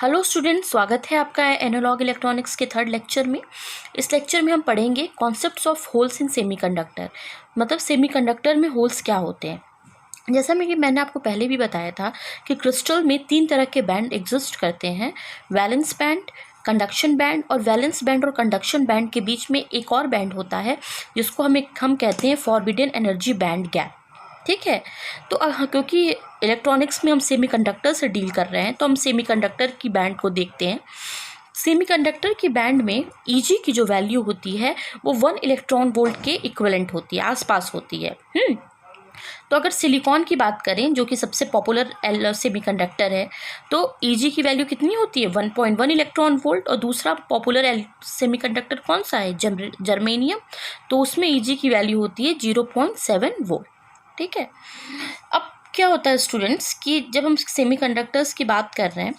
Hello student, स्वागत है आपका एनालॉग इलेक्ट्रॉनिक्स के थर्ड लेक्चर में। इस लेक्चर में हम पढ़ेंगे concepts of holes in semiconductor. मतलब सेमीकंडक्टर में होल्स क्या होते हैं। जैसा मैंने आपको पहले भी बताया था कि क्रिस्टल में 3 तरह के बैंड एग्जिस्ट करते हैं, वैलेंस बैंड, कंडक्शन बैंड। और वैलेंस बैंड और कंडक्शन बैंड के बीच में एक और बैंड होता है जिसको हम कहते हैं फॉरबिडन एनर्जी बैंड गैप। ठीक है। तो क्योंकि इलेक्ट्रॉनिक्स में हम सेमीकंडक्टर से डील कर रहे हैं तो हम सेमीकंडक्टर की बैंड को देखते हैं। सेमीकंडक्टर की बैंड में ईजी की जो वैल्यू होती है वो 1 इलेक्ट्रॉन वोल्ट के इक्विवेलेंट होती है, आसपास होती है। तो अगर सिलिकॉन की बात करें जो कि सबसे पॉपुलर सेमीकंडक्टर है, तो ईजी की वैल्यू कितनी होती है 1.1 इलेक्ट्रॉन वोल्ट। और दूसरा पॉपुलर सेमीकंडक्टर कौन सा है, जर्मेनियम, तो उसमें ईजी की वैल्यू होती है 0.7 वोल्ट। ठीक है। अब क्या होता है स्टूडेंट्स कि जब हम सेमीकंडक्टर्स की बात कर रहे हैं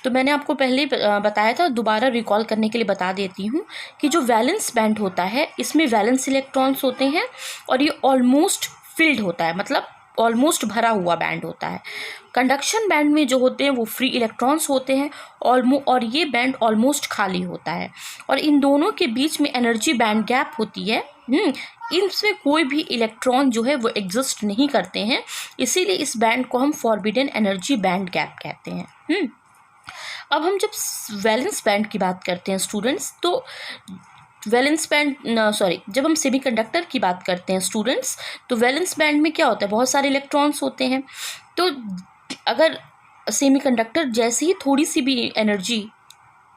तो मैंने आपको पहले बताया था, दोबारा रिकॉल करने के लिए बता देती हूँ कि जो वैलेंस बैंड होता है इसमें वैलेंस इलेक्ट्रॉन्स होते हैं और ये ऑलमोस्ट फिल्ड होता है, मतलब ऑलमोस्ट भरा हुआ बैंड होता है। कंडक्शन बैंड में जो होते हैं वो फ्री इलेक्ट्रॉन्स होते हैं और ये बैंड ऑलमोस्ट खाली होता है। और इन दोनों के बीच में एनर्जी बैंड गैप होती है। इनमें कोई भी इलेक्ट्रॉन जो है वो एग्जिस्ट नहीं करते हैं, इसीलिए इस बैंड को हम फॉरबिडन एनर्जी बैंड गैप कहते हैं। अब हम जब वैलेंस बैंड की बात करते हैं स्टूडेंट्स, तो जब हम सेमीकंडक्टर की बात करते हैं स्टूडेंट्स, तो वैलेंस बैंड में क्या होता है, बहुत सारे इलेक्ट्रॉन्स होते हैं। तो अगर सेमीकंडक्टर जैसे ही थोड़ी सी भी एनर्जी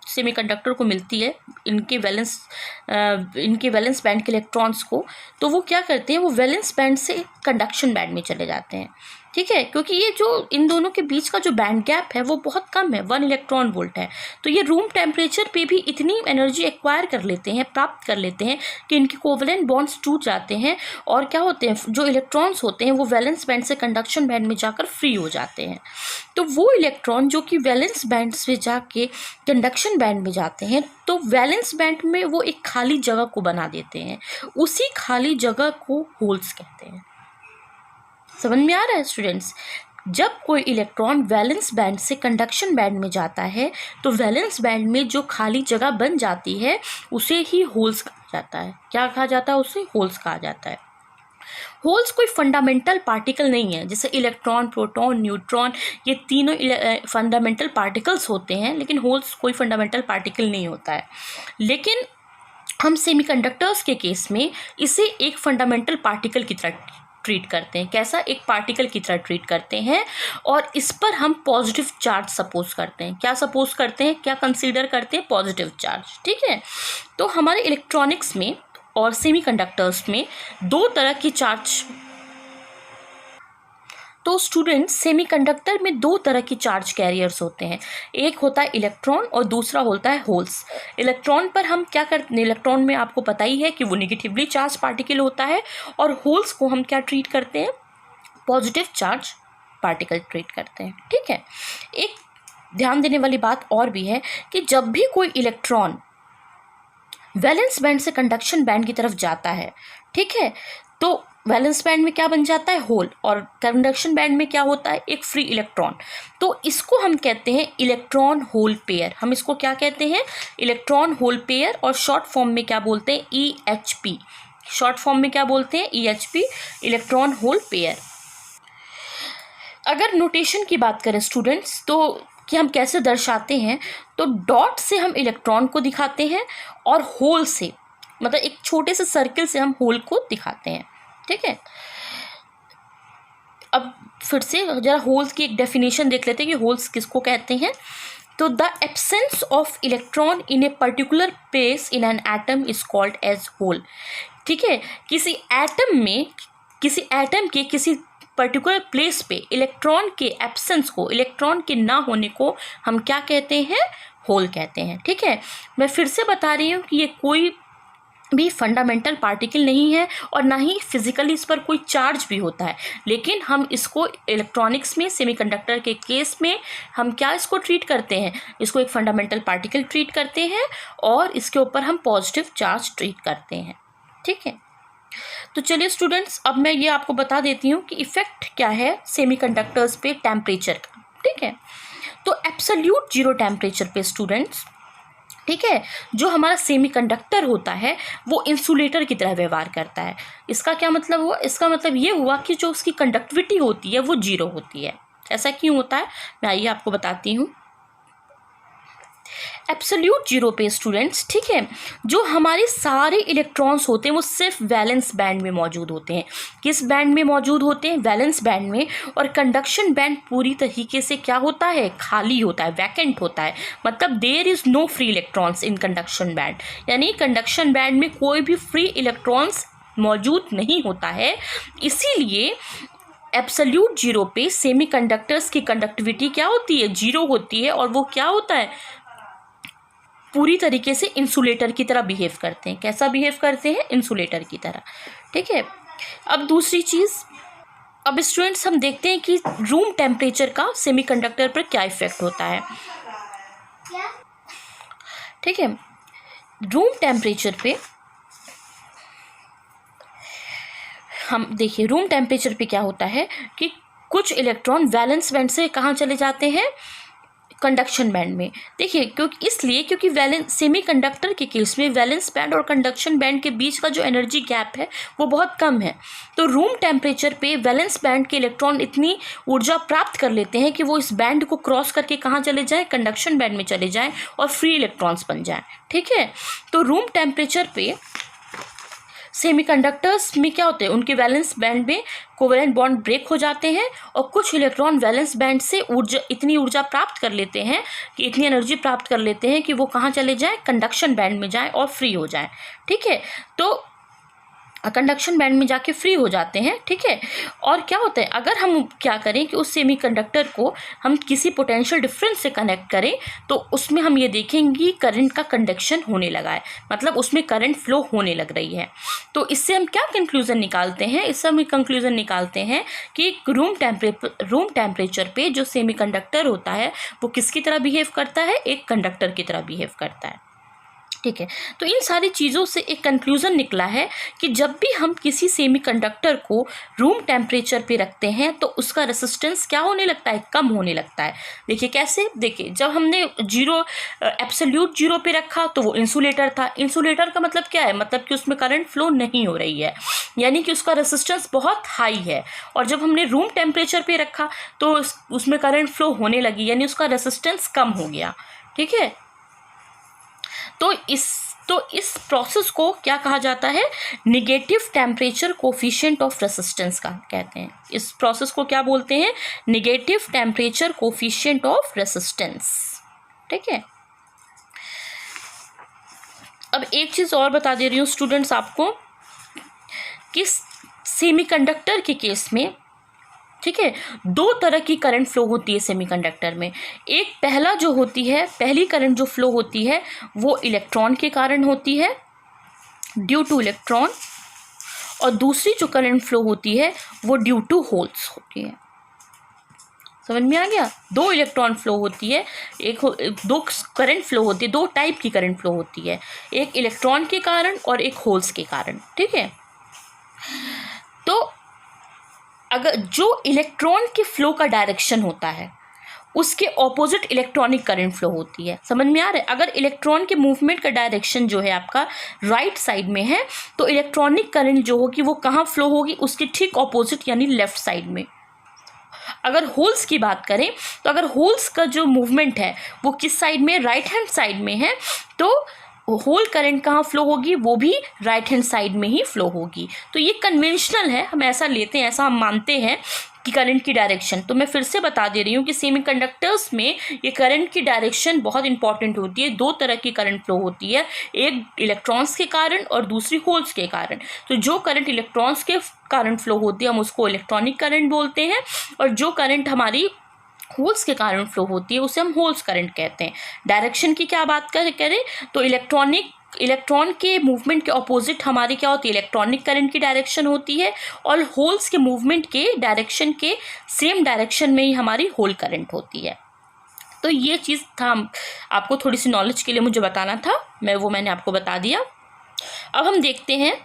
सेमीकंडक्टर को मिलती है इनके वैलेंस बैंड के इलेक्ट्रॉन्स को, तो वो क्या करते हैं, वो वैलेंस बैंड से कंडक्शन बैंड में चले जाते हैं। ठीक है, क्योंकि ये जो इन दोनों के बीच का जो बैंड गैप है वो बहुत कम है, 1 इलेक्ट्रॉन वोल्ट है। तो ये रूम टेम्परेचर पे भी इतनी एनर्जी एक्वायर कर लेते हैं, प्राप्त कर लेते हैं कि इनके कोवलेंट बॉन्ड्स टूट जाते हैं और क्या होते हैं, जो इलेक्ट्रॉन्स होते हैं वो वैलेंस बैंड से कंडक्शन बैंड में जाकर फ्री हो जाते हैं। तो वो इलेक्ट्रॉन जो कि वैलेंस बैंड से जाके कंडक्शन बैंड में जाते हैं, तो वैलेंस बैंड में वो एक खाली जगह को बना देते हैं, उसी खाली जगह को होल्स कहते हैं। समझ में आ रहा है स्टूडेंट्स। जब कोई इलेक्ट्रॉन वैलेंस बैंड से कंडक्शन बैंड में जाता है तो वैलेंस बैंड में जो खाली जगह बन जाती है उसे ही होल्स कहा जाता है। क्या कहा जाता है, उसे होल्स कहा जाता है। होल्स कोई फंडामेंटल पार्टिकल नहीं है, जैसे इलेक्ट्रॉन, प्रोटॉन, न्यूट्रॉन, ये तीनों फंडामेंटल पार्टिकल्स होते हैं, लेकिन होल्स कोई फंडामेंटल पार्टिकल नहीं होता है। लेकिन हम सेमीकंडक्टर्स के केस में इसे एक फंडामेंटल पार्टिकल की तरह ट्रीट करते हैं। कैसा, एक पार्टिकल की तरह ट्रीट करते हैं और इस पर हम पॉजिटिव चार्ज सपोज करते हैं। क्या सपोज करते हैं, क्या कंसीडर करते हैं, पॉजिटिव चार्ज। ठीक है। तो हमारे इलेक्ट्रॉनिक्स में और सेमीकंडक्टर्स में 2 तरह की चार्ज, तो स्टूडेंट्स सेमीकंडक्टर में 2 तरह की चार्ज कैरियर्स होते हैं, एक होता है इलेक्ट्रॉन और दूसरा होता है होल्स। इलेक्ट्रॉन पर हम क्या करते हैं, इलेक्ट्रॉन में आपको पता ही है कि वो नेगेटिवली चार्ज पार्टिकल होता है और होल्स को हम क्या ट्रीट करते हैं, पॉजिटिव चार्ज पार्टिकल ट्रीट करते हैं। ठीक है। एक ध्यान देने वाली बात और भी है कि जब भी कोई इलेक्ट्रॉन वैलेंस बैंड से कंडक्शन बैंड की तरफ जाता है, ठीक है, तो वैलेंस बैंड में क्या बन जाता है, होल, और कंडक्शन बैंड में क्या होता है, एक फ्री इलेक्ट्रॉन। तो इसको हम कहते हैं इलेक्ट्रॉन होल पेयर। हम इसको क्या कहते हैं, इलेक्ट्रॉन होल पेयर, और शॉर्ट फॉर्म में क्या बोलते हैं, EHP। शॉर्ट फॉर्म में क्या बोलते हैं, EHP, इलेक्ट्रॉन होल पेयर। अगर नोटेशन की बात करें स्टूडेंट्स, तो कि हम कैसे दर्शाते हैं, तो डॉट से हम इलेक्ट्रॉन को दिखाते हैं और होल से, मतलब एक छोटे से सर्किल से हम होल को दिखाते हैं। ठीक है। अब फिर से जरा होल्स की एक डेफिनेशन देख लेते हैं कि होल्स किसको कहते हैं। तो the absence of electron in a particular place in an atom is called as hole. ठीक है। किसी एटम के किसी पर्टिकुलर प्लेस पे इलेक्ट्रॉन के एब्सेंस को, इलेक्ट्रॉन के ना होने को हम क्या कहते हैं, होल कहते हैं। ठीक है। मैं फिर से बता रही हूँ कि ये कोई भी फंडामेंटल पार्टिकल नहीं है और ना ही फिजिकली इस पर कोई चार्ज भी होता है, लेकिन हम इसको इलेक्ट्रॉनिक्स में, सेमीकंडक्टर के केस में हम क्या इसको ट्रीट करते हैं, इसको एक फंडामेंटल पार्टिकल ट्रीट करते हैं और इसके ऊपर हम पॉजिटिव चार्ज ट्रीट करते हैं। ठीक है। तो चलिए स्टूडेंट्स, अब मैं ये आपको बता देती हूँ कि इफ़ेक्ट क्या है सेमीकंडक्टर्स पे टेम्परेचर का। ठीक है। तो एब्सोल्यूट जीरो टेम्परेचर पे स्टूडेंट्स, ठीक है, जो हमारा सेमीकंडक्टर होता है वो इंसुलेटर की तरह व्यवहार करता है। इसका क्या मतलब हुआ? इसका मतलब ये हुआ कि जो उसकी कंडक्टिविटी होती है वो जीरो होती है। ऐसा क्यों होता है, मैं आइए आपको बताती हूँ। एब्सोल्यूट जीरो पे स्टूडेंट्स, ठीक है, जो हमारे सारे इलेक्ट्रॉन्स होते हैं वो सिर्फ वैलेंस बैंड में मौजूद होते हैं। किस बैंड में मौजूद होते हैं? वैलेंस बैंड में। और कंडक्शन बैंड पूरी तरीके से क्या होता है? खाली होता है, वैकेंट होता है। मतलब there is no free electrons in conduction band, यानी कंडक्शन बैंड में कोई भी फ्री इलेक्ट्रॉन्स मौजूद नहीं होता है। इसीलिए एब्सोल्यूट जीरो पे सेमीकंडक्टर्स की कंडक्टिविटी क्या होती है? जीरो होती है। और वो क्या होता है? पूरी तरीके से इंसुलेटर की तरह बिहेव करते हैं। कैसा बिहेव करते हैं? इंसुलेटर की तरह, ठीक है। अब दूसरी चीज़, अब स्टूडेंट्स हम देखते हैं कि रूम टेम्परेचर का सेमीकंडक्टर पर क्या इफेक्ट होता है, ठीक है। रूम टेम्परेचर पे हम देखिए, रूम टेम्परेचर पे क्या होता है कि कुछ इलेक्ट्रॉन वैलेंस बैंड से कहाँ चले जाते हैं? कंडक्शन बैंड में। देखिए, क्योंकि वैलेंस सेमीकंडक्टर के केस में वैलेंस बैंड और कंडक्शन बैंड के बीच का जो एनर्जी गैप है वो बहुत कम है। तो रूम टेम्परेचर पे वैलेंस बैंड के इलेक्ट्रॉन इतनी ऊर्जा प्राप्त कर लेते हैं कि वो इस बैंड को क्रॉस करके कहाँ चले जाएं? कंडक्शन बैंड में चले जाएं और फ्री इलेक्ट्रॉन्स बन जाएं, ठीक है। तो रूम टेम्परेचर पे सेमीकंडक्टर्स में क्या होते हैं? उनके वैलेंस बैंड में कोवेलेंट बॉन्ड ब्रेक हो जाते हैं और कुछ इलेक्ट्रॉन वैलेंस बैंड से इतनी ऊर्जा प्राप्त कर लेते हैं कि इतनी एनर्जी प्राप्त कर लेते हैं कि वो कहाँ चले जाएं? कंडक्शन बैंड में जाएं और फ्री हो जाएं, ठीक है। तो कंडक्शन बैंड में जाके फ्री हो जाते हैं, ठीक है। और क्या होता है, अगर हम क्या करें कि उस सेमीकंडक्टर को हम किसी पोटेंशियल डिफरेंस से कनेक्ट करें तो उसमें हम ये देखेंगे करंट का कंडक्शन होने लगा है, मतलब उसमें करंट फ्लो होने लग रही है। तो इससे हम क्या कंक्लूजन निकालते हैं? इससे हम कंक्लूजन निकालते हैं कि रूम टेम्परेचर पे जो सेमीकंडक्टर होता है वो किसकी तरह बिहेव करता है? एक कंडक्टर की तरह बिहेव करता है, ठीक है। तो इन सारी चीज़ों से एक कंक्लूज़न निकला है कि जब भी हम किसी सेमीकंडक्टर को रूम टेम्परेचर पे रखते हैं तो उसका रेसिस्टेंस क्या होने लगता है? कम होने लगता है। देखिए कैसे, देखिए जब हमने एब्सोल्यूट जीरो पे रखा तो वो इंसुलेटर था। इंसुलेटर का मतलब क्या है? मतलब कि उसमें करंट फ्लो नहीं हो रही है, यानी कि उसका रेसिस्टेंस बहुत हाई है। और जब हमने रूम टेम्परेचर पे रखा तो उसमें करंट फ्लो होने लगी, यानी उसका रेसिस्टेंस कम हो गया, ठीक है। तो इस प्रोसेस को क्या कहा जाता है? Negative temperature coefficient of resistance का कहते हैं। इस प्रोसेस को क्या बोलते हैं? Negative temperature coefficient of resistance, ठीक है। अब एक चीज़ और बता दे रही हूँ स्टूडेंट्स आपको कि सेमीकंडक्टर के केस में, ठीक है, दो तरह की करंट फ्लो होती है सेमीकंडक्टर में। एक पहली करंट जो फ्लो होती है वो इलेक्ट्रॉन के कारण होती है, ड्यू टू इलेक्ट्रॉन। और दूसरी जो करंट फ्लो होती है वो ड्यू टू होल्स होती है। समझ में आ गया? दो इलेक्ट्रॉन फ्लो होती है, दो करंट फ्लो होती है, दो टाइप की करंट फ्लो होती है, एक इलेक्ट्रॉन के कारण और एक होल्स के कारण, ठीक है। तो अगर जो इलेक्ट्रॉन के फ्लो का डायरेक्शन होता है उसके ऑपोजिट इलेक्ट्रॉनिक करंट फ्लो होती है। समझ में आ रहा है? अगर इलेक्ट्रॉन के मूवमेंट का डायरेक्शन जो है आपका राइट साइड में है तो इलेक्ट्रॉनिक करंट जो होगी वो कहाँ फ्लो होगी? उसके ठीक ऑपोजिट यानी लेफ्ट साइड में। अगर होल्स की बात करें तो अगर होल्स का जो मूवमेंट है वो किस साइड में? राइट हैंड साइड में है, तो होल करंट कहाँ फ्लो होगी? वो भी राइट हैंड साइड में ही फ्लो होगी। तो ये कन्वेंशनल है, हम ऐसा लेते हैं, ऐसा हम मानते हैं कि करंट की डायरेक्शन। तो मैं फिर से बता दे रही हूँ कि सेमीकंडक्टर्स में ये करंट की डायरेक्शन बहुत इंपॉर्टेंट होती है। दो तरह की करंट फ्लो होती है, एक इलेक्ट्रॉन्स के कारण और दूसरी होल्स के कारण। तो जो करंट इलेक्ट्रॉन्स के कारण फ्लो होती है हम उसको इलेक्ट्रॉनिक करंट बोलते हैं, और जो करंट हमारी होल्स के कारण फ्लो होती है उसे हम होल्स करंट कहते हैं। डायरेक्शन की क्या बात करें तो इलेक्ट्रॉन के मूवमेंट के ऑपोजिट हमारी क्या होती है? इलेक्ट्रॉनिक करंट की डायरेक्शन होती है, और होल्स के मूवमेंट के डायरेक्शन के सेम डायरेक्शन में ही हमारी होल करंट होती है। तो ये चीज़ था, आपको थोड़ी सी नॉलेज के लिए मुझे बताना था, मैंने आपको बता दिया। अब हम देखते हैं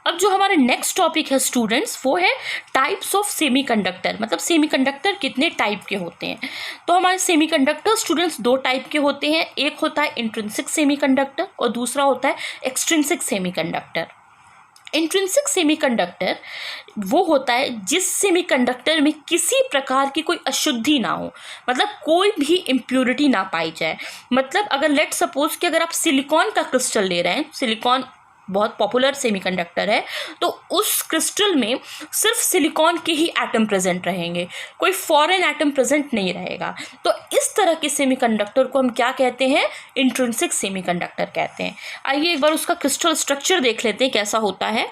अब जो हमारे नेक्स्ट टॉपिक है स्टूडेंट्स, वो है टाइप्स ऑफ सेमीकंडक्टर, मतलब सेमीकंडक्टर कितने टाइप के होते हैं। तो हमारे सेमीकंडक्टर स्टूडेंट्स दो टाइप के होते हैं, एक होता है इंट्रिंसिक सेमीकंडक्टर और दूसरा होता है एक्सट्रिंसिक सेमीकंडक्टर। इंट्रिंसिक सेमीकंडक्टर वो होता है जिस सेमीकंडक्टर में किसी प्रकार की कोई अशुद्धि ना हो, मतलब कोई भी इम्प्योरिटी ना पाई जाए। मतलब अगर लेट सपोज कि अगर आप सिलिकॉन का क्रिस्टल ले रहे हैं, सिलिकॉन बहुत पॉपुलर सेमीकंडक्टर है, तो उस क्रिस्टल में सिर्फ सिलिकॉन के ही एटम प्रेजेंट रहेंगे, कोई फॉरेन एटम प्रेजेंट नहीं रहेगा। तो इस तरह के सेमीकंडक्टर को हम क्या कहते हैं, इंट्रिंसिक सेमीकंडक्टर कहते हैं। आइए एक बार उसका क्रिस्टल स्ट्रक्चर देख लेते हैं कैसा होता है।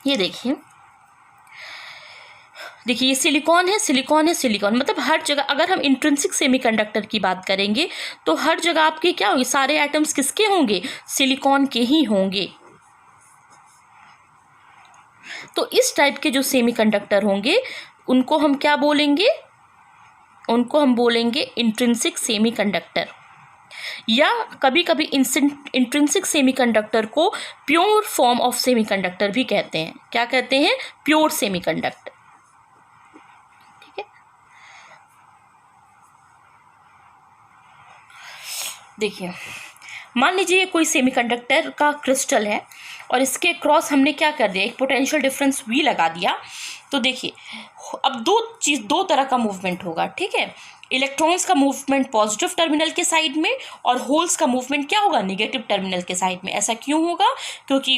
ये देखिए ये सिलिकॉन है, सिलिकॉन है, सिलिकॉन, मतलब हर जगह अगर हम इंट्रिंसिक सेमीकंडक्टर की बात करेंगे तो हर जगह आपके क्या होंगे, सारे एटम्स किसके होंगे, सिलिकॉन के ही होंगे। तो इस टाइप के जो सेमीकंडक्टर होंगे उनको हम क्या बोलेंगे, उनको हम बोलेंगे इंट्रिंसिक सेमीकंडक्टर, या कभी कभी इंट्रिंसिक सेमीकंडक्टर को प्योर फॉर्म ऑफ सेमीकंडक्टर भी कहते हैं। क्या कहते हैं, प्योर सेमीकंडक्टर। देखिए मान लीजिए ये कोई सेमीकंडक्टर का क्रिस्टल है और इसके क्रॉस हमने क्या कर दिया, एक पोटेंशियल डिफरेंस V लगा दिया। तो देखिए अब दो तरह का मूवमेंट होगा, ठीक है। इलेक्ट्रॉन्स का मूवमेंट पॉजिटिव टर्मिनल के साइड में और होल्स का मूवमेंट क्या होगा, निगेटिव टर्मिनल के साइड में। ऐसा क्यों होगा, क्योंकि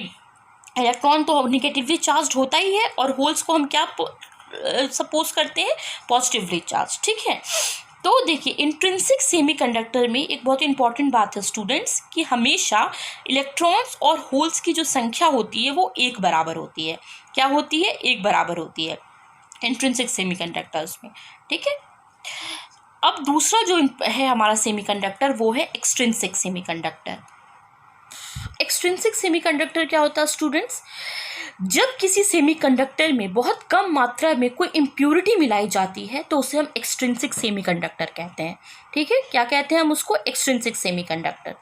इलेक्ट्रॉन तो निगेटिवली चार्ज होता ही है और होल्स को हम क्या सपोज करते हैं, पॉजिटिवली चार्ज, ठीक है। तो देखिए इंट्रिंसिक सेमीकंडक्टर में एक बहुत इंपॉर्टेंट बात है स्टूडेंट्स कि हमेशा इलेक्ट्रॉन्स और होल्स की जो संख्या होती है वो एक बराबर होती है। क्या होती है, एक बराबर होती है इंट्रिंसिक सेमीकंडक्टर्स में, ठीक है। अब दूसरा जो है हमारा सेमीकंडक्टर वो है एक्सट्रिंसिक सेमीकंडक्टर। एक्सट्रिंसिक सेमीकंडक्टर क्या होता है स्टूडेंट्स, जब किसी सेमीकंडक्टर में बहुत कम मात्रा में कोई इम्प्योरिटी मिलाई जाती है तो उसे हम एक्सट्रिंसिक सेमीकंडक्टर कहते हैं, ठीक है। क्या कहते हैं हम उसको, एक्सट्रिंसिक सेमीकंडक्टर।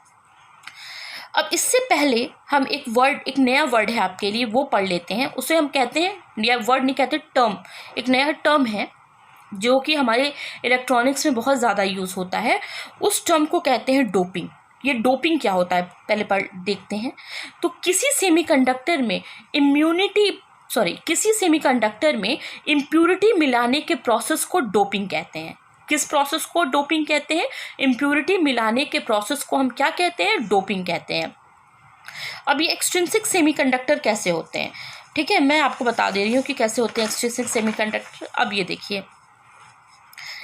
अब इससे पहले हम एक नया वर्ड है आपके लिए, वो पढ़ लेते हैं। उसे हम कहते हैं, या वर्ड नहीं कहते, टर्म, एक नया टर्म है जो कि हमारे इलेक्ट्रॉनिक्स में बहुत ज़्यादा यूज़ होता है। उस टर्म को कहते हैं डोपिंग। ये डोपिंग क्या होता है पहले देखते हैं। तो किसी सेमीकंडक्टर में इम्प्योरिटी मिलाने के प्रोसेस को डोपिंग कहते हैं। किस प्रोसेस को डोपिंग कहते हैं, इम्प्योरिटी मिलाने के प्रोसेस को हम क्या कहते हैं, डोपिंग कहते हैं। अब ये एक्सट्रिंसिक सेमीकंडक्टर कैसे होते हैं, ठीक है, मैं आपको बता दे रही हूँ कि कैसे होते हैं एक्सट्रिंसिक सेमीकंडक्टर। अब ये देखिए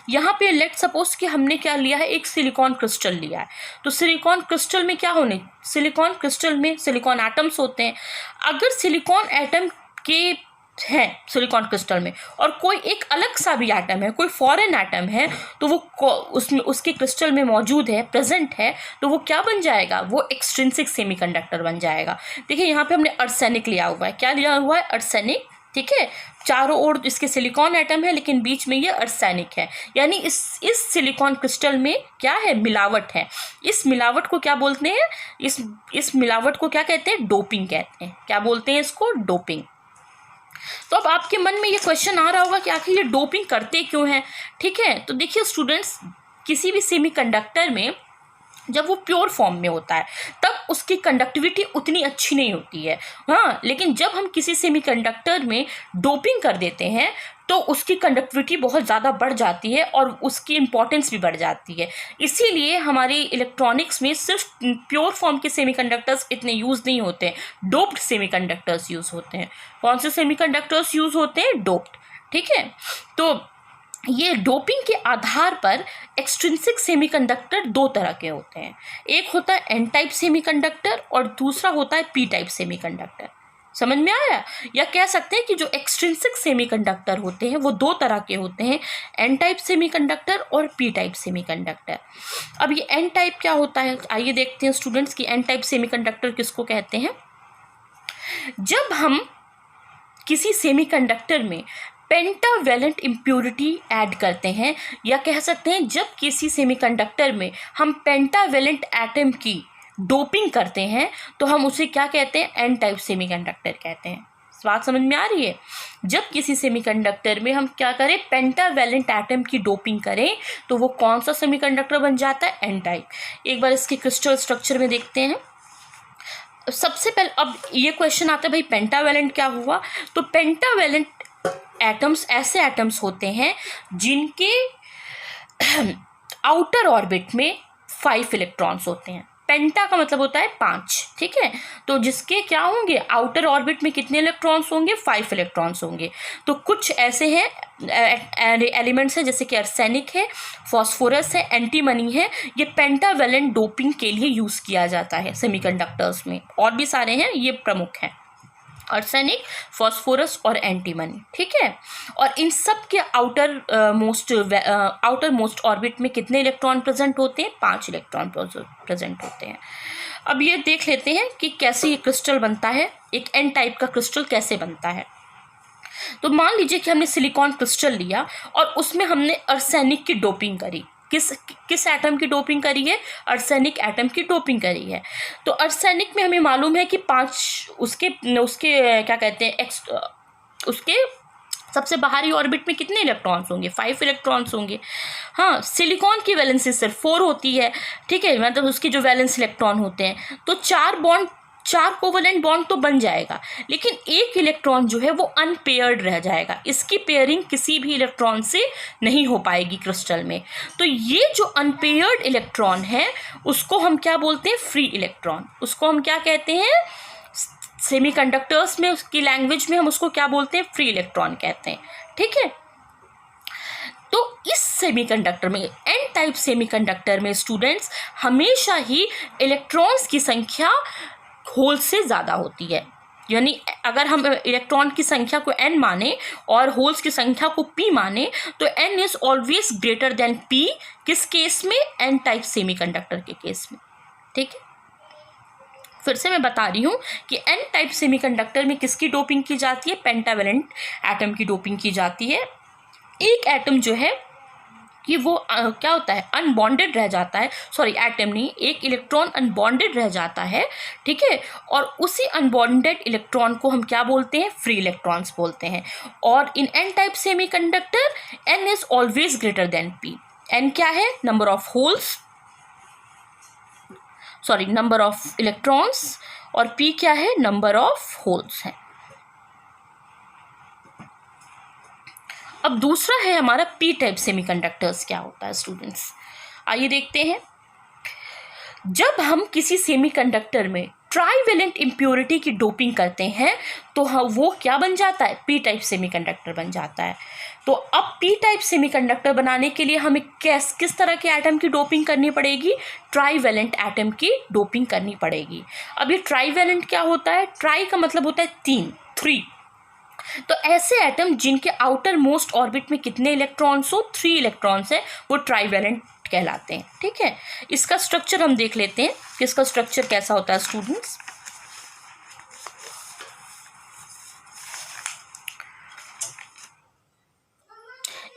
यहाँ पे लेट सपोज कि हमने क्या लिया है, एक सिलिकॉन क्रिस्टल लिया है। तो सिलिकॉन क्रिस्टल में क्या होने, सिलिकॉन क्रिस्टल में सिलिकॉन एटम्स होते हैं। अगर सिलिकॉन एटम के हैं सिलिकॉन क्रिस्टल में और कोई एक अलग सा भी एटम है, कोई फॉरेन एटम है, तो वो उसमें उसके क्रिस्टल में मौजूद है, प्रेजेंट है, तो वो क्या बन जाएगा, वो एक्सट्रिंसिक सेमीकंडक्टर बन जाएगा। देखिए यहाँ पे हमने आर्सेनिक लिया हुआ है, क्या लिया हुआ है, आर्सेनिक, ठीक है। चारों ओर इसके सिलिकॉन एटम है लेकिन बीच में ये आर्सेनिक है, यानी इस सिलिकॉन क्रिस्टल में क्या है, मिलावट है। इस मिलावट को क्या बोलते हैं, इस मिलावट को क्या कहते हैं, डोपिंग कहते हैं। क्या बोलते हैं इसको, डोपिंग। तो अब आपके मन में ये क्वेश्चन आ रहा होगा कि आखिर ये डोपिंग करते क्यों हैं, ठीक है। तो देखिए स्टूडेंट्स, किसी भी सेमीकंडक्टर में जब वो प्योर फॉर्म में होता है तब उसकी कंडक्टिविटी उतनी अच्छी नहीं होती है, हाँ। लेकिन जब हम किसी सेमीकंडक्टर में डोपिंग कर देते हैं तो उसकी कंडक्टिविटी बहुत ज़्यादा बढ़ जाती है और उसकी इम्पोर्टेंस भी बढ़ जाती है। इसीलिए हमारी इलेक्ट्रॉनिक्स में सिर्फ प्योर फॉर्म के सेमीकंडक्टर्स इतने यूज़ नहीं होते, डोप्ड सेमीकंडक्टर्स यूज़ होते हैं। कौन से सेमीकंडक्टर्स यूज़ होते हैं, डोप्ड, ठीक है। तो ये डोपिंग के आधार पर एक्सट्रिंसिक सेमीकंडक्टर दो तरह के होते हैं, एक होता है एन टाइप सेमीकंडक्टर और दूसरा होता है पी टाइप सेमीकंडक्टर। समझ में आया, या कह सकते हैं कि जो एक्सट्रिंसिक सेमीकंडक्टर होते हैं वो दो तरह के होते हैं, एन टाइप सेमीकंडक्टर और पी टाइप सेमीकंडक्टर। अब ये एन टाइप क्या होता है, आइए देखते हैं स्टूडेंट्स कि एन टाइप सेमीकंडक्टर किसको कहते हैं। जब हम किसी सेमीकंडक्टर में पेंटावेलेंट इम्प्योरिटी ऐड करते हैं, या कह सकते हैं जब किसी सेमीकंडक्टर में हम पेंटावेलेंट एटम की डोपिंग करते हैं तो हम उसे क्या कहते हैं, एन टाइप सेमीकंडक्टर कहते हैं। बात समझ में आ रही है? जब किसी सेमीकंडक्टर में हम क्या करें, पेंटावेलेंट एटम की डोपिंग करें तो वो कौन सा सेमीकंडक्टर बन जाता है, एन टाइप। एक बार इसके क्रिस्टल स्ट्रक्चर में देखते हैं। सबसे पहले अब ये क्वेश्चन आता है भाई पेंटावेलेंट क्या हुआ, तो पेंटावेलेंट एटम्स ऐसे एटम्स होते हैं जिनके आउटर ऑर्बिट में 5 इलेक्ट्रॉन्स होते हैं। पेंटा का मतलब होता है 5, ठीक है। तो जिसके क्या होंगे, आउटर ऑर्बिट में कितने इलेक्ट्रॉन्स होंगे, 5 इलेक्ट्रॉन्स होंगे। तो कुछ ऐसे हैं एलिमेंट्स हैं जैसे कि आर्सेनिक है, फॉस्फोरस है, एंटीमनी है, ये पेंटावेलेंट डोपिंग के लिए यूज़ किया जाता है सेमीकंडक्टर्स में। और भी सारे हैं, ये प्रमुख हैं, आर्सेनिक, फॉस्फोरस और एंटीमनी, ठीक है। और इन सब के आउटर मोस्ट ऑर्बिट में कितने इलेक्ट्रॉन प्रेजेंट होते हैं, 5 इलेक्ट्रॉन प्रेजेंट होते हैं। अब ये देख लेते हैं कि कैसे ये क्रिस्टल बनता है, एक एन टाइप का क्रिस्टल कैसे बनता है। तो मान लीजिए कि हमने सिलिकॉन क्रिस्टल लिया और उसमें हमने आर्सेनिक की डोपिंग करी। किस एटम की डोपिंग करी है, आर्सेनिक एटम की डोपिंग करी है। तो आर्सेनिक में हमें मालूम है कि 5 उसके क्या कहते हैं, उसके सबसे बाहरी ऑर्बिट में कितने इलेक्ट्रॉन्स होंगे, 5 इलेक्ट्रॉन्स होंगे। हाँ, सिलिकॉन की वैलेंसी सिर्फ 4 होती है, ठीक है, मतलब उसके जो वैलेंस इलेक्ट्रॉन होते हैं। तो 4 कोवलेंट बॉन्ड तो बन जाएगा, लेकिन एक इलेक्ट्रॉन जो है वो अनपेयर्ड रह जाएगा। इसकी पेयरिंग किसी भी इलेक्ट्रॉन से नहीं हो पाएगी क्रिस्टल में। तो ये जो अनपेयर्ड इलेक्ट्रॉन है उसको हम क्या बोलते हैं, फ्री इलेक्ट्रॉन। उसको हम क्या कहते हैं, सेमीकंडक्टर्स में उसकी लैंग्वेज में हम उसको क्या बोलते हैं, फ्री इलेक्ट्रॉन कहते हैं, ठीक है। तो इस सेमीकंडक्टर में, एन टाइप सेमीकंडक्टर में स्टूडेंट्स, हमेशा ही इलेक्ट्रॉन्स की संख्या होल से ज़्यादा होती है। यानी अगर हम इलेक्ट्रॉन की संख्या को n माने और होल्स की संख्या को p माने तो n is always greater then p। किस केस में, n टाइप सेमीकंडक्टर के केस में, ठीक है। फिर से मैं बता रही हूँ कि n टाइप सेमीकंडक्टर में किसकी डोपिंग की जाती है, पेंटावेलेंट एटम की डोपिंग की जाती है। एक एटम जो है कि वो क्या होता है, अनबॉन्डेड रह जाता है, सॉरी एटम नहीं, एक इलेक्ट्रॉन अनबॉन्डेड रह जाता है, ठीक है। और उसी अनबॉन्डेड इलेक्ट्रॉन को हम क्या बोलते हैं, फ्री इलेक्ट्रॉन्स बोलते हैं। और in N type semiconductor N is always greater than P. N क्या है, number of holes, sorry number of electrons, और पी क्या है, नंबर ऑफ होल्स है। अब दूसरा है हमारा पी टाइप सेमीकंडक्टर्स क्या होता है स्टूडेंट्स, आइए देखते हैं। जब हम किसी सेमीकंडक्टर में ट्राइवेलेंट इम्प्योरिटी की डोपिंग करते हैं तो वो क्या बन जाता है, पी टाइप सेमीकंडक्टर बन जाता है। तो अब पी टाइप सेमीकंडक्टर बनाने के लिए हमें किस तरह के एटम की डोपिंग करनी पड़ेगी, ट्राइवेलेंट एटम की डोपिंग करनी पड़ेगी। अब ये ट्राइवेलेंट क्या होता है, ट्राई का मतलब होता है 3। तो ऐसे एटम जिनके आउटर मोस्ट ऑर्बिट में कितने इलेक्ट्रॉन्स हो, 3 इलेक्ट्रॉन्स है, वो ट्राइवेलेंट कहलाते हैं, ठीक है। इसका स्ट्रक्चर हम देख लेते हैं कि इसका स्ट्रक्चर कैसा होता है स्टूडेंट्स।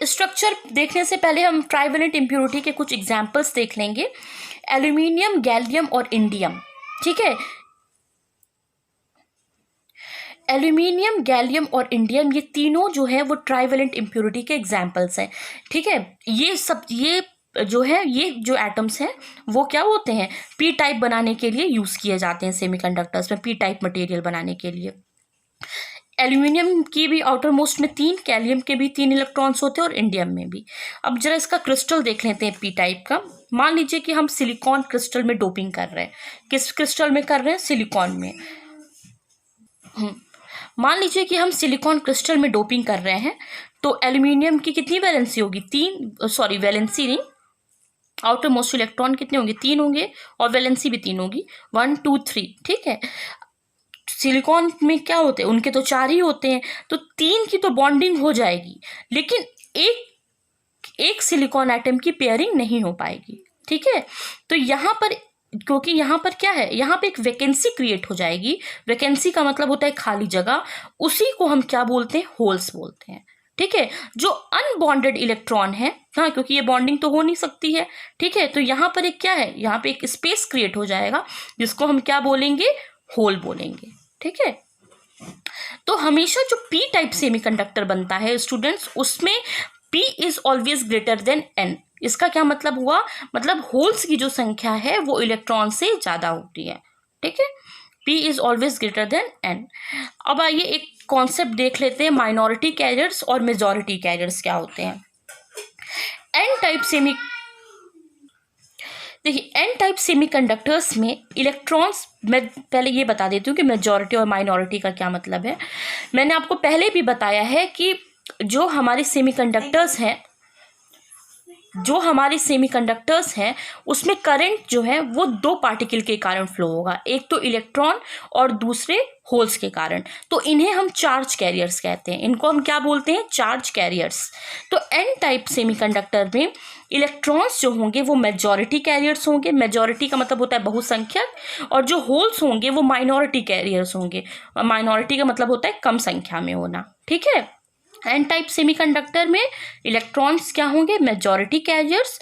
स्ट्रक्चर देखने से पहले हम ट्राइवेलेंट इम्प्योरिटी के कुछ एग्जांपल्स देख लेंगे। एल्यूमिनियम, गैलियम और इंडियम, ठीक है। एल्यूमिनियम, गैलियम और इंडियम, ये तीनों जो है वो ट्राइवेलेंट इम्प्योरिटी के एग्जांपल्स हैं, ठीक है। ये जो है, ये जो एटम्स हैं वो क्या होते हैं, पी टाइप बनाने के लिए यूज़ किए जाते हैं सेमीकंडक्टर्स में, पी टाइप मटेरियल बनाने के लिए। एल्यूमिनियम की भी आउटर मोस्ट में 3, गैलियम के भी 3 इलेक्ट्रॉन्स होते हैं और इंडियम में भी। अब जरा इसका क्रिस्टल देख लेते हैं पी टाइप का। मान लीजिए कि हम सिलिकॉन क्रिस्टल में डोपिंग कर रहे हैं। किस क्रिस्टल में कर रहे हैं, सिलिकॉन में। मान लीजिए कि हम सिलिकॉन क्रिस्टल में डोपिंग कर रहे हैं तो एल्यूमिनियम की कितनी वैलेंसी होगी, 3, सॉरी वैलेंसी नहीं, आउटर मोस्ट इलेक्ट्रॉन कितने होंगे, 3 होंगे, और वैलेंसी भी 3 होगी, 1 2 3, ठीक है। सिलिकॉन में क्या होते हैं, उनके तो 4 ही होते हैं, तो 3 की तो बॉन्डिंग हो जाएगी, लेकिन एक सिलिकॉन एटम की पेयरिंग नहीं हो पाएगी, ठीक है। तो यहाँ पर, क्योंकि यहाँ पर क्या है, यहाँ पे एक वैकेंसी क्रिएट हो जाएगी। वैकेंसी का मतलब होता है खाली जगह, उसी को हम क्या बोलते हैं, होल्स बोलते हैं, ठीक है। जो अनबॉन्डेड इलेक्ट्रॉन है, हाँ, क्योंकि ये बॉन्डिंग तो हो नहीं सकती है, ठीक है, तो यहाँ पर एक क्या है, यहाँ पे एक स्पेस क्रिएट हो जाएगा जिसको हम क्या बोलेंगे, होल बोलेंगे, ठीक है। तो हमेशा जो पी टाइप सेमीकंडक्टर बनता है स्टूडेंट्स, उसमें P is always greater then N। इसका क्या मतलब हुआ, मतलब होल्स की जो संख्या है वो इलेक्ट्रॉन से ज्यादा होती है, ठीक है। P is always greater then N। अब आइए एक कॉन्सेप्ट देख लेते हैं, माइनॉरिटी कैरियर्स और मेजॉरिटी कैरियर्स क्या होते हैं। एन टाइप सेमीकंडक्टर्स में इलेक्ट्रॉन्स, मैं पहले ये बता देती हूँ कि मेजॉरिटी और माइनॉरिटी का क्या मतलब है। मैंने आपको पहले भी बताया है कि जो हमारे सेमीकंडक्टर्स हैं उसमें करंट जो है वो दो पार्टिकल के कारण फ्लो होगा, एक तो इलेक्ट्रॉन और दूसरे होल्स के कारण। तो इन्हें हम चार्ज कैरियर्स कहते हैं, इनको हम क्या बोलते हैं, चार्ज कैरियर्स। तो एन टाइप सेमीकंडक्टर में इलेक्ट्रॉन्स जो होंगे वो मेजॉरिटी कैरियर्स होंगे, मेजॉरिटी का मतलब होता है बहुसंख्यक, और जो होल्स होंगे वो माइनॉरिटी कैरियर्स होंगे, माइनॉरिटी का मतलब होता है कम संख्या में होना, ठीक है। एन टाइप सेमीकंडक्टर में इलेक्ट्रॉन्स क्या होंगे, मेजॉरिटी कैरियर्स,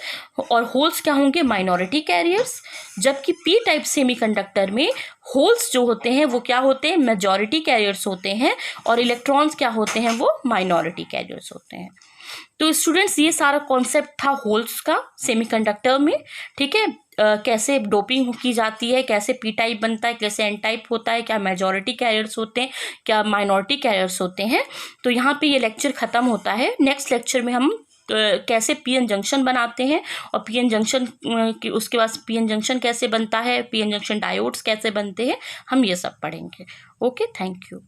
और होल्स क्या होंगे, माइनॉरिटी कैरियर्स। जबकि पी टाइप सेमीकंडक्टर में होल्स जो होते हैं वो क्या होते हैं, मेजॉरिटी कैरियर्स होते हैं, और इलेक्ट्रॉन्स क्या होते हैं, वो माइनॉरिटी कैरियर्स होते हैं। तो स्टूडेंट्स ये सारा कॉन्सेप्ट था होल्स का सेमीकंडक्टर में, ठीक है। कैसे डोपिंग की जाती है, कैसे पी टाइप बनता है, कैसे एन टाइप होता है, क्या मेजॉरिटी कैरियर्स होते हैं, क्या माइनॉरिटी कैरियर्स होते हैं। तो यहाँ पे ये लेक्चर ख़त्म होता है। नेक्स्ट लेक्चर में हम कैसे पीएन जंक्शन बनाते हैं, और पीएन जंक्शन उसके बाद पीएन जंक्शन कैसे बनता है, पीएन जंक्शन डायोड्स कैसे बनते हैं, हम ये सब पढ़ेंगे। Okay, thank you.